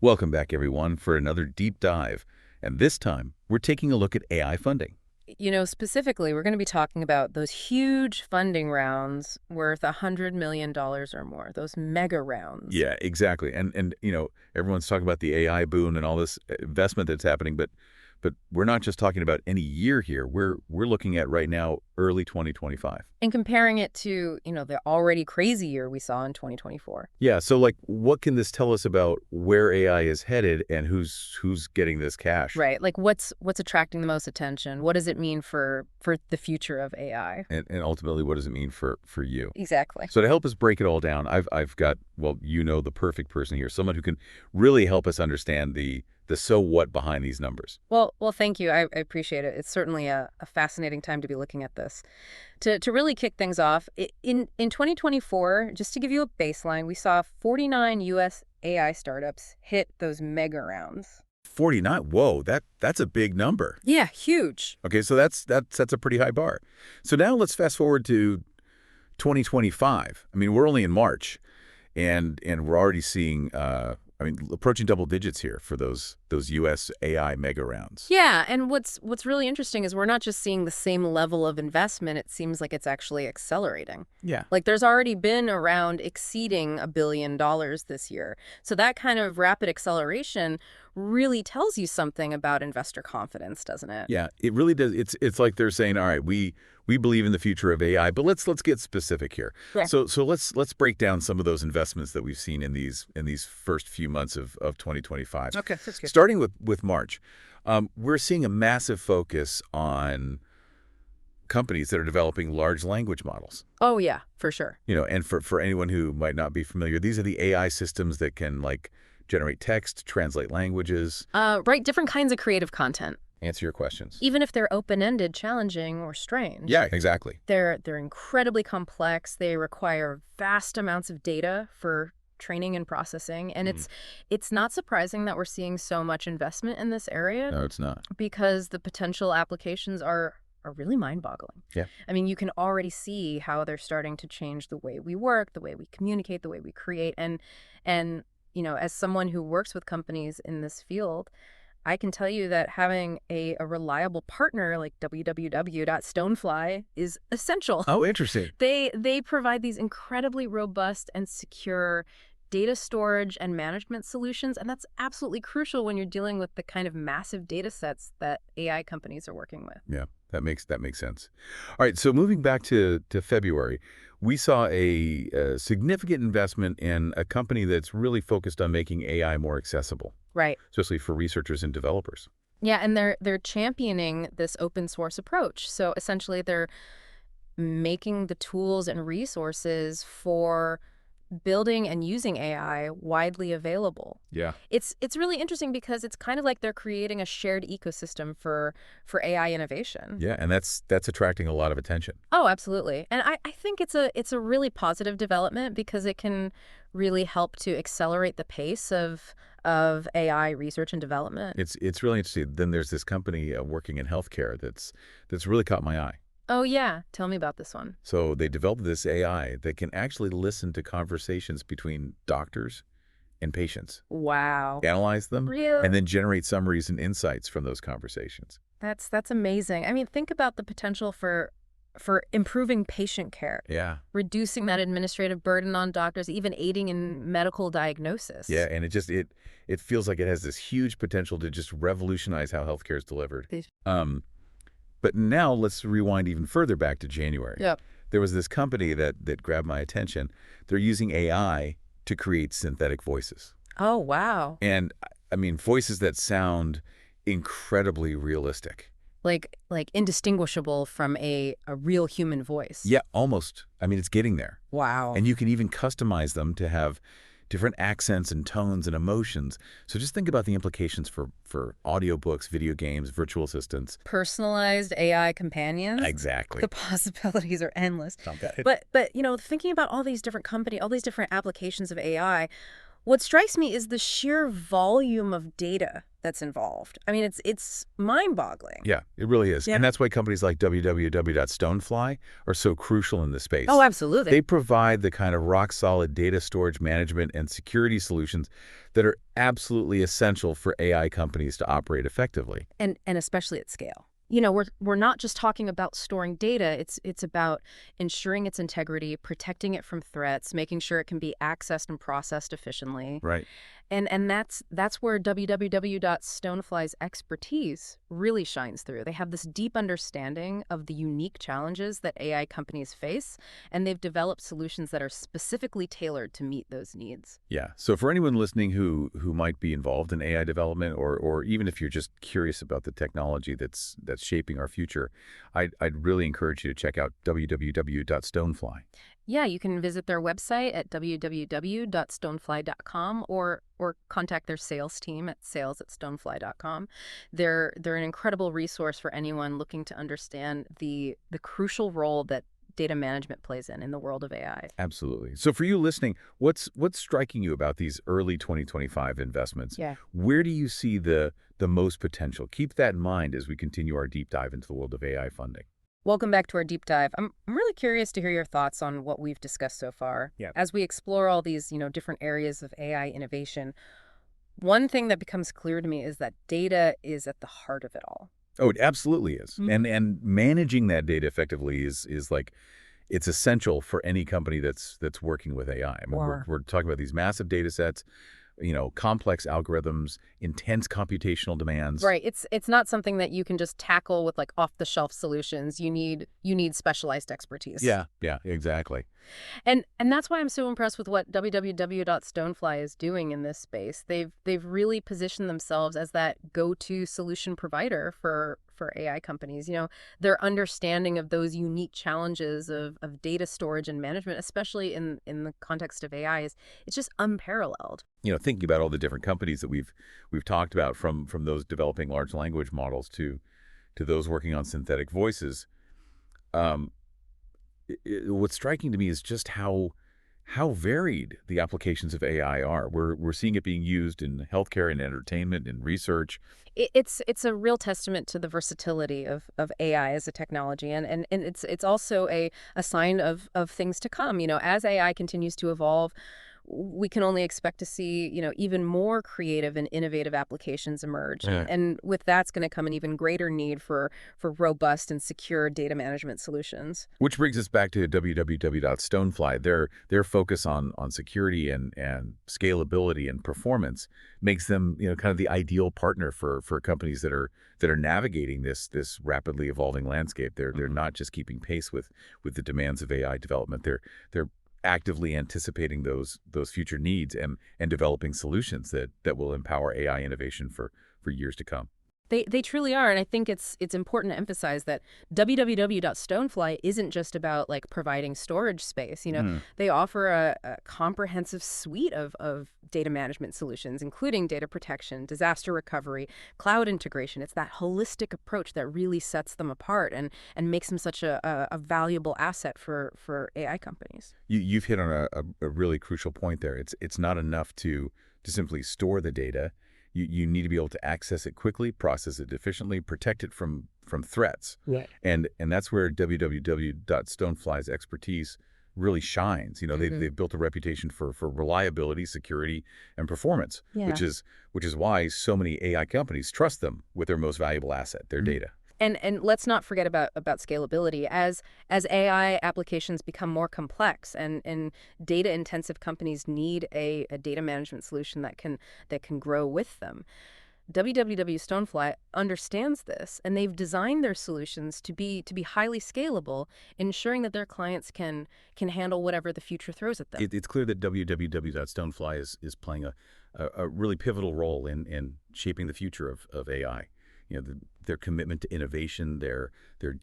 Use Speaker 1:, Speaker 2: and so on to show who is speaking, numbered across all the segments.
Speaker 1: Welcome back, everyone, for another deep dive. And this time, we're taking a look at AI funding.
Speaker 2: Specifically, we're going to be talking about those huge funding rounds worth $100 million or more, those mega rounds.
Speaker 1: Yeah, exactly. And everyone's talking about the AI boom and all this investment that's happening, but we're not just talking about any year here. We're looking at right now early 2025.
Speaker 2: And comparing it to, the already crazy year we saw in 2024.
Speaker 1: Yeah, so like what can this tell us about where AI is headed and who's getting this cash?
Speaker 2: Right. Like what's attracting the most attention? What does it mean for the future of AI?
Speaker 1: And ultimately, what does it mean for you?
Speaker 2: Exactly.
Speaker 1: So to help us break it all down, I've got, well, the perfect person here, someone who can really help us understand the so what behind these numbers.
Speaker 2: Well, thank you. I appreciate it. It's certainly a fascinating time to be looking at this. To really kick things off, in 2024, just to give you a baseline, we saw 49 U.S. AI startups hit those mega rounds.
Speaker 1: 49. Whoa, that's a big number.
Speaker 2: Yeah, huge.
Speaker 1: Okay, so that sets a pretty high bar. So now let's fast forward to 2025. I mean, we're only in March, and we're already seeing approaching double digits here for those U.S. AI mega rounds.
Speaker 2: Yeah, and what's really interesting is we're not just seeing the same level of investment, it seems like it's actually accelerating.
Speaker 1: Yeah.
Speaker 2: Like there's already been a round exceeding $1 billion this year. So that kind of rapid acceleration really tells you something about investor confidence, doesn't it?
Speaker 1: Yeah, it really does. It's like they're saying, all right, we believe in the future of AI, but let's get specific here.
Speaker 2: Yeah.
Speaker 1: So let's break down some of those investments that we've seen in these first few months of 2025.
Speaker 2: Okay, that's good.
Speaker 1: Starting with March, we're seeing a massive focus on companies that are developing large language models.
Speaker 2: Oh, yeah, for sure.
Speaker 1: And for anyone who might not be familiar, these are the AI systems that can generate text, translate languages,
Speaker 2: Write different kinds of creative content,
Speaker 1: answer your questions.
Speaker 2: even if they're open-ended, challenging, or strange.
Speaker 1: Yeah, exactly.
Speaker 2: They're incredibly complex. They require vast amounts of data for training and processing, and it's not surprising that we're seeing so much investment in this area
Speaker 1: No, it's not.
Speaker 2: because the potential applications are really mind-boggling.
Speaker 1: Yeah.
Speaker 2: I mean, you can already see how they're starting to change the way we work, the way we communicate, the way we create, and as someone who works with companies in this field, I can tell you that having a reliable partner like www.stonefly is essential.
Speaker 1: Oh, interesting.
Speaker 2: They provide these incredibly robust and secure data storage and management solutions, and that's absolutely crucial when you're dealing with the kind of massive data sets that AI companies are working with.
Speaker 1: Yeah, that makes sense. All right, so moving back to February, we saw a significant investment in a company that's really focused on making AI more accessible,
Speaker 2: Right.
Speaker 1: especially for researchers and developers.
Speaker 2: Yeah, and they're championing this open source approach. So essentially they're making the tools and resources for building and using AI widely available.
Speaker 1: Yeah.
Speaker 2: It's really interesting because it's kind of like they're creating a shared ecosystem for AI innovation.
Speaker 1: Yeah, and that's attracting a lot of attention.
Speaker 2: Oh, absolutely. And I think it's a really positive development because it can really help to accelerate the pace of AI research and development.
Speaker 1: It's really interesting. Then there's this company working in healthcare that's really caught my eye.
Speaker 2: Oh, yeah. Tell me about this one.
Speaker 1: So they developed this AI that can actually listen to conversations between doctors and patients,
Speaker 2: Wow.
Speaker 1: analyze them,
Speaker 2: Really?
Speaker 1: and then generate summaries and insights from those conversations.
Speaker 2: That's amazing. I mean, think about the potential for improving patient care,
Speaker 1: Yeah.
Speaker 2: reducing that administrative burden on doctors, even aiding in medical diagnosis.
Speaker 1: Yeah, and it feels like it has this huge potential to just revolutionize how healthcare is delivered.
Speaker 2: These-
Speaker 1: But now let's rewind even further back to January.
Speaker 2: Yep.
Speaker 1: There was this company that grabbed my attention. They're using AI to create synthetic voices.
Speaker 2: Oh, wow.
Speaker 1: And I mean, voices that sound incredibly realistic.
Speaker 2: Like indistinguishable from a real human voice.
Speaker 1: Yeah, almost. I mean, it's getting there.
Speaker 2: Wow.
Speaker 1: And you can even customize them to have different accents and tones and emotions. So just think about the implications for audiobooks, video games, virtual assistants.
Speaker 2: Personalized AI companions.
Speaker 1: Exactly.
Speaker 2: The possibilities are endless.
Speaker 1: Not bad.
Speaker 2: But thinking about all these different applications of AI, What strikes me is the sheer volume of data that's involved. I mean, it's mind-boggling.
Speaker 1: Yeah, it really is.
Speaker 2: Yeah.
Speaker 1: And that's why companies like www.stonefly are so crucial in this
Speaker 2: Oh,
Speaker 1: space.
Speaker 2: absolutely.
Speaker 1: They provide the kind of rock-solid data storage management and security solutions that are absolutely essential for AI companies to operate effectively.
Speaker 2: And especially at scale. We're not just talking about storing data. It's about ensuring its integrity, protecting it from threats, making sure it can be accessed and processed efficiently.
Speaker 1: Right.
Speaker 2: And that's where www.stonefly's expertise really shines through. They have this deep understanding of the unique challenges that AI companies face, and they've developed solutions that are specifically tailored to meet those needs.
Speaker 1: Yeah. So for anyone listening who might be involved in AI development, or even if you're just curious about the technology that's shaping our future, I'd really encourage you to check out www.stonefly.
Speaker 2: Yeah, you can visit their website at www.stonefly.com or contact their sales team at sales@stonefly.com. They're an incredible resource for anyone looking to understand the crucial role that data management plays in the world of AI.
Speaker 1: Absolutely. So for you listening, what's striking you about these early 2025 investments?
Speaker 2: Yeah.
Speaker 1: Where do you see the most potential? Keep that in mind as we continue our deep dive into the world of AI funding.
Speaker 2: Welcome back to our deep dive. I'm really curious to hear your thoughts on what we've discussed so far.
Speaker 1: Yeah.
Speaker 2: As we explore all these, different areas of AI innovation, one thing that becomes clear to me is that data is at the heart of it all.
Speaker 1: Oh, it absolutely is.
Speaker 2: Mm.
Speaker 1: And managing that data effectively is like it's essential for any company that's working with AI. I mean,
Speaker 2: Sure.
Speaker 1: we're talking about these massive data sets, complex algorithms, intense computational demands.
Speaker 2: Right. It's not something that you can just tackle with like off-the-shelf solutions. You need specialized expertise.
Speaker 1: Yeah, exactly.
Speaker 2: And that's why I'm so impressed with what www.stonefly is doing in this space. They've really positioned themselves as that go-to solution provider for AI companies. Their understanding of those unique challenges of data storage and management, especially in the context of AI, it's just unparalleled.
Speaker 1: Thinking about all the different companies that we've talked about, from those developing large language models to those working on synthetic voices. Um, what's striking to me is just how varied the applications of AI are. We're seeing it being used in healthcare and entertainment and research.
Speaker 2: It's a real testament to the versatility of AI as a technology, and it's also a sign of things to come. As AI continues to evolve, we can only expect to see, even more creative and innovative applications emerge.
Speaker 1: Yeah.
Speaker 2: And with that's going to come an even greater need for robust and secure data management solutions.
Speaker 1: Which brings us back to www.stonefly. Their focus on security and scalability and performance makes them, kind of the ideal partner for companies that are navigating this rapidly evolving landscape. They're not just keeping pace with the demands of AI development. They're actively anticipating those future needs and developing solutions that will empower AI innovation for years to come.
Speaker 2: They truly are, and I think it's important to emphasize that www.stonefly isn't just about like providing storage space.
Speaker 1: Hmm.
Speaker 2: They offer a comprehensive suite of data management solutions, including data protection, disaster recovery, cloud integration. It's that holistic approach that really sets them apart and makes them such a valuable asset for AI companies.
Speaker 1: You've hit on a really crucial point there. It's not enough to simply store the data. You need to be able to access it quickly, process it efficiently, protect it from threats.
Speaker 2: Right.
Speaker 1: And that's where www.stonefly's expertise really shines. They've built a reputation for reliability, security, and performance,
Speaker 2: Yeah.
Speaker 1: which is why so many AI companies trust them with their most valuable asset, their data.
Speaker 2: And let's not forget about scalability. As AI applications become more complex and data intensive companies need a data management solution that can grow with them. WWW Stonefly understands this, and they've designed their solutions to be highly scalable, ensuring that their clients can handle whatever the future throws at them.
Speaker 1: It's clear that www.stonefly is playing a really pivotal role in shaping the future of AI. Their commitment to innovation, their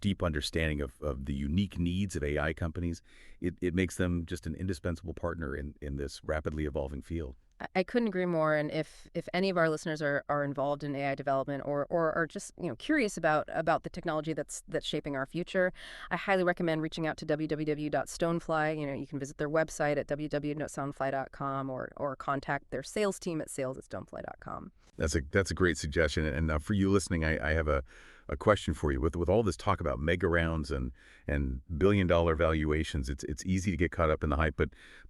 Speaker 1: deep understanding of the unique needs of AI companies, it makes them just an indispensable partner in this rapidly evolving field.
Speaker 2: I couldn't agree more. And if any of our listeners are involved in AI development or are just curious about the technology that's shaping our future, I highly recommend reaching out to www.stonefly. You can visit their website at www.stonefly.com or contact their sales team at sales@stonefly.com.
Speaker 1: That's a great suggestion. And for you listening, I have a question for you. With all this talk about mega rounds and billion-dollar valuations, it's easy to get caught up in the hype.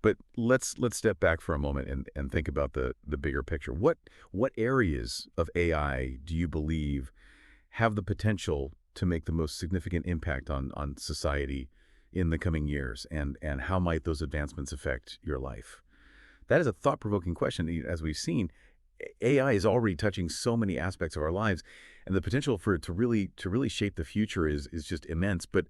Speaker 1: But let's step back for a moment and think about the bigger picture. What areas of AI do you believe have the potential to make the most significant impact on society in the coming years? And how might those advancements affect your life? That is a thought-provoking question. As we've seen, AI is already touching so many aspects of our lives, and the potential for it to really shape the future is just immense. But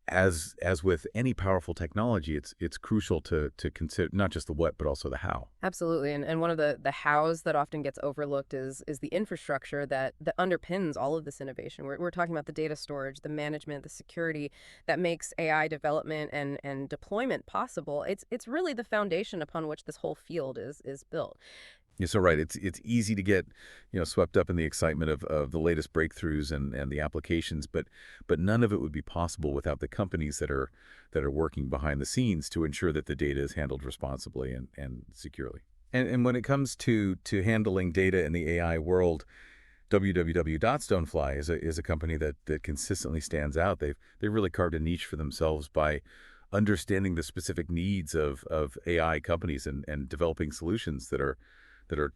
Speaker 1: as with any powerful technology, it's crucial to consider not just the what, but also the how.
Speaker 2: Absolutely. And one of the hows that often gets overlooked is the infrastructure that underpins all of this innovation. We're talking about the data storage, the management, the security that makes AI development and deployment possible. It's really the foundation upon which this whole field is built.
Speaker 1: You're so right. It's easy to get, swept up in the excitement of the latest breakthroughs and the applications, but none of it would be possible without the companies that are working behind the scenes to ensure that the data is handled responsibly and securely. And when it comes to handling data in the AI world, www.stonefly is a company that consistently stands out. They've really carved a niche for themselves by understanding the specific needs of AI companies and developing solutions that are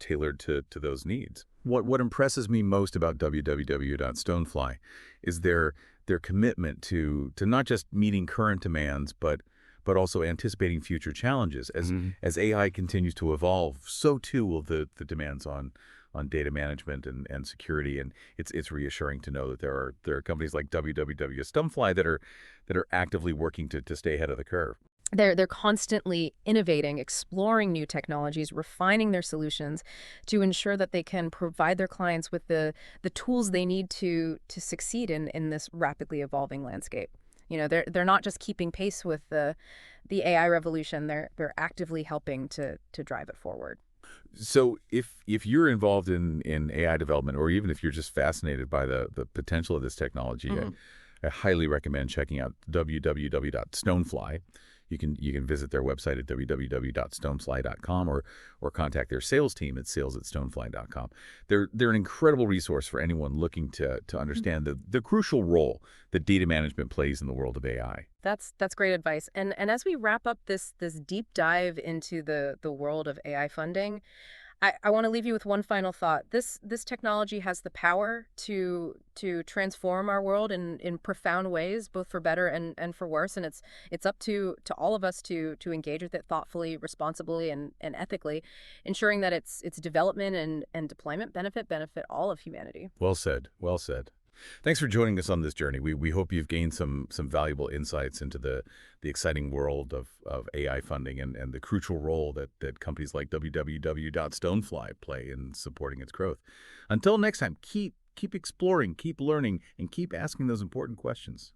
Speaker 1: tailored to those needs. What impresses me most about www.stonefly is their commitment to not just meeting current demands, but also anticipating future challenges. As AI continues to evolve, so too will the demands on data management and security. And it's reassuring to know that there are companies like www.stonefly that are actively working to stay ahead of the curve.
Speaker 2: They're constantly innovating, exploring new technologies, refining their solutions to ensure that they can provide their clients with the tools they need to succeed in this rapidly evolving landscape. They're not just keeping pace with the AI revolution. They're actively helping to drive it forward.
Speaker 1: So if you're involved in AI development, or even if you're just fascinated by the potential of this technology, I highly recommend checking out www.stonefly. You can visit their website at www.stonefly.com or contact their sales team at sales@stonefly.com. They're an incredible resource for anyone looking to understand the crucial role that data management plays in the world of AI.
Speaker 2: That's great advice. And as we wrap up this deep dive into the world of AI funding, I want to leave you with one final thought. This technology has the power to transform our world in profound ways, both for better and for worse. And it's up to all of us to engage with it thoughtfully, responsibly, and ethically, ensuring that its development and deployment benefit all of humanity.
Speaker 1: Well said. Well said. Thanks for joining us on this journey. We hope you've gained some valuable insights into the exciting world of AI funding and the crucial role that companies like www.stonefly play in supporting its growth. Until next time, keep exploring, keep learning, and keep asking those important questions.